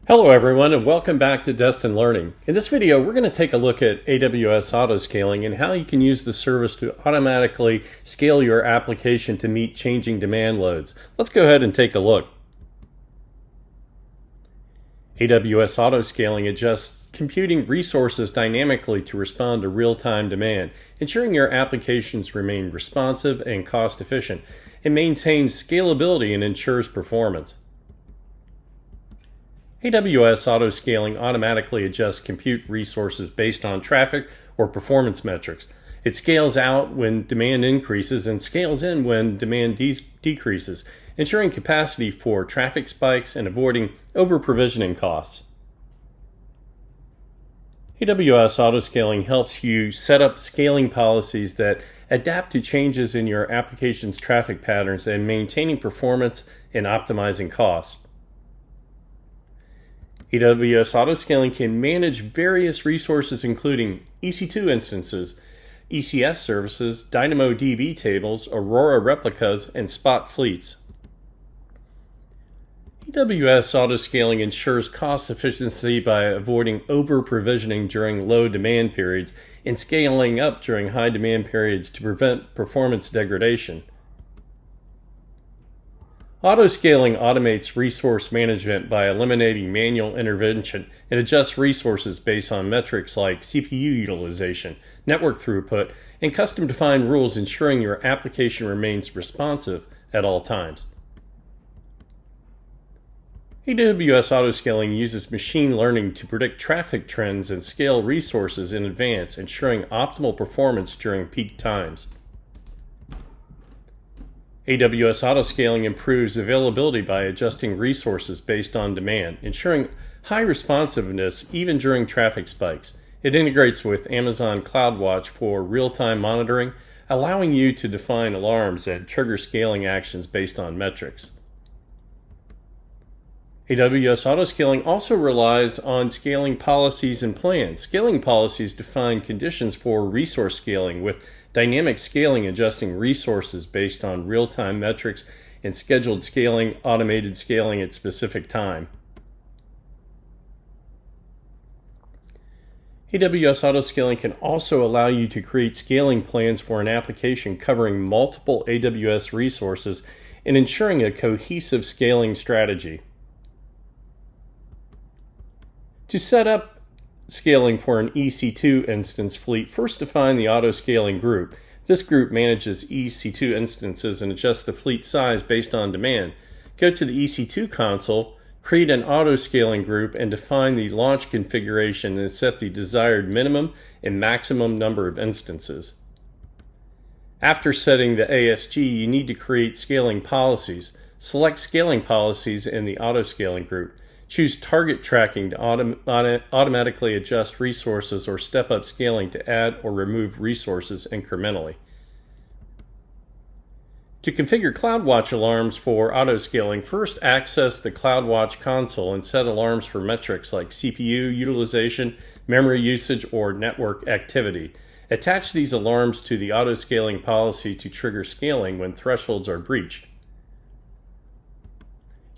Hello everyone and welcome back to Destin Learning. In this video we're going to take a look at AWS Auto Scaling and how you can use the service to automatically scale your application to meet changing demand loads. Let's go ahead and take a look. AWS Auto Scaling adjusts computing resources dynamically to respond to real-time demand, ensuring your applications remain responsive and cost-efficient. It maintains scalability and ensures performance. AWS Auto Scaling automatically adjusts compute resources based on traffic or performance metrics. It scales out when demand increases and scales in when demand decreases, ensuring capacity for traffic spikes and avoiding over-provisioning costs. AWS Auto Scaling helps you set up scaling policies that adapt to changes in your application's traffic patterns and maintaining performance and optimizing costs. AWS Auto Scaling can manage various resources including EC2 instances, ECS services, DynamoDB tables, Aurora replicas, and Spot fleets. AWS Auto Scaling ensures cost efficiency by avoiding over-provisioning during low demand periods and scaling up during high demand periods to prevent performance degradation. Auto scaling automates resource management by eliminating manual intervention and adjusts resources based on metrics like CPU utilization, network throughput, and custom-defined rules, ensuring your application remains responsive at all times. AWS Auto Scaling uses machine learning to predict traffic trends and scale resources in advance, ensuring optimal performance during peak times. AWS Auto Scaling improves availability by adjusting resources based on demand, ensuring high responsiveness even during traffic spikes. It integrates with Amazon CloudWatch for real-time monitoring, allowing you to define alarms and trigger scaling actions based on metrics. AWS Auto Scaling also relies on scaling policies and plans. Scaling policies define conditions for resource scaling, with dynamic scaling adjusting resources based on real-time metrics, and scheduled scaling, automated scaling at specific time. AWS Auto Scaling can also allow you to create scaling plans for an application covering multiple AWS resources and ensuring a cohesive scaling strategy. To set up scaling for an EC2 instance fleet, first define the auto scaling group. This group manages EC2 instances and adjusts the fleet size based on demand. Go to the EC2 console, create an auto scaling group, and define the launch configuration and set the desired minimum and maximum number of instances. After setting the ASG, you need to create scaling policies. Select scaling policies in the auto scaling group. Choose target tracking to automatically adjust resources or step up scaling to add or remove resources incrementally. To configure CloudWatch alarms for auto scaling, first access the CloudWatch console and set alarms for metrics like CPU utilization, memory usage, or network activity. Attach these alarms to the auto scaling policy to trigger scaling when thresholds are breached.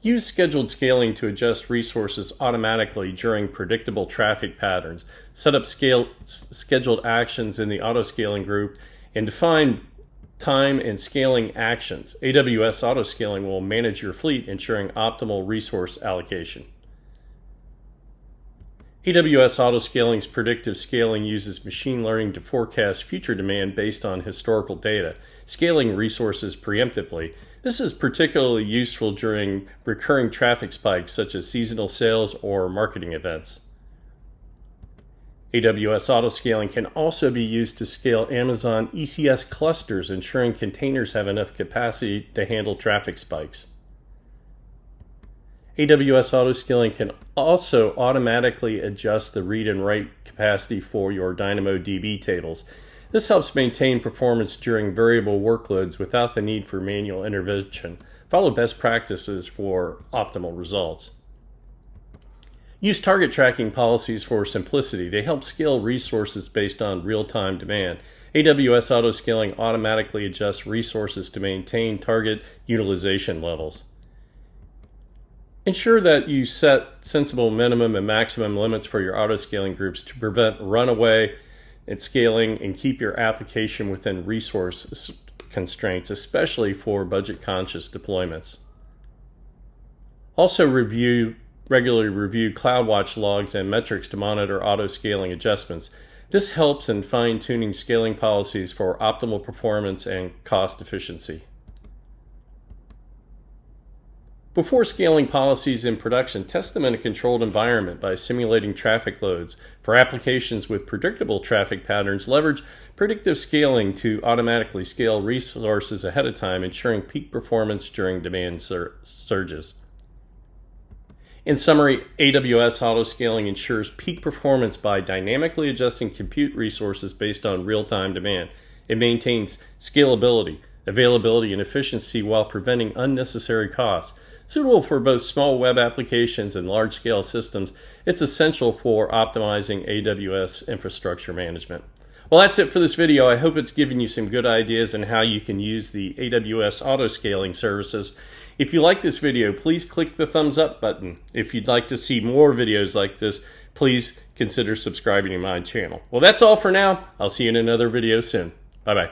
Use scheduled scaling to adjust resources automatically during predictable traffic patterns. Set up scheduled actions in the auto scaling group and define time and scaling actions. AWS Auto Scaling will manage your fleet, ensuring optimal resource allocation. AWS Auto Scaling's predictive scaling uses machine learning to forecast future demand based on historical data, scaling resources preemptively. This is particularly useful during recurring traffic spikes such as seasonal sales or marketing events. AWS Auto Scaling can also be used to scale Amazon ECS clusters, ensuring containers have enough capacity to handle traffic spikes. AWS Auto Scaling can also automatically adjust the read and write capacity for your DynamoDB tables. This helps maintain performance during variable workloads without the need for manual intervention. Follow best practices for optimal results. Use target tracking policies for simplicity. They help scale resources based on real-time demand. AWS Auto Scaling automatically adjusts resources to maintain target utilization levels. Ensure that you set sensible minimum and maximum limits for your auto-scaling groups to prevent runaway and scaling and keep your application within resource constraints, especially for budget-conscious deployments. Also regularly review CloudWatch logs and metrics to monitor auto-scaling adjustments. This helps in fine-tuning scaling policies for optimal performance and cost efficiency. Before scaling policies in production, test them in a controlled environment by simulating traffic loads. For applications with predictable traffic patterns, leverage predictive scaling to automatically scale resources ahead of time, ensuring peak performance during demand surges. In summary, AWS Auto Scaling ensures peak performance by dynamically adjusting compute resources based on real-time demand. It maintains scalability, availability, and efficiency while preventing unnecessary costs. Suitable for both small web applications and large-scale systems, it's essential for optimizing AWS infrastructure management. Well, that's it for this video. I hope it's given you some good ideas on how you can use the AWS Auto Scaling services. If you like this video, please click the thumbs up button. If you'd like to see more videos like this, please consider subscribing to my channel. Well, that's all for now. I'll see you in another video soon. Bye-bye.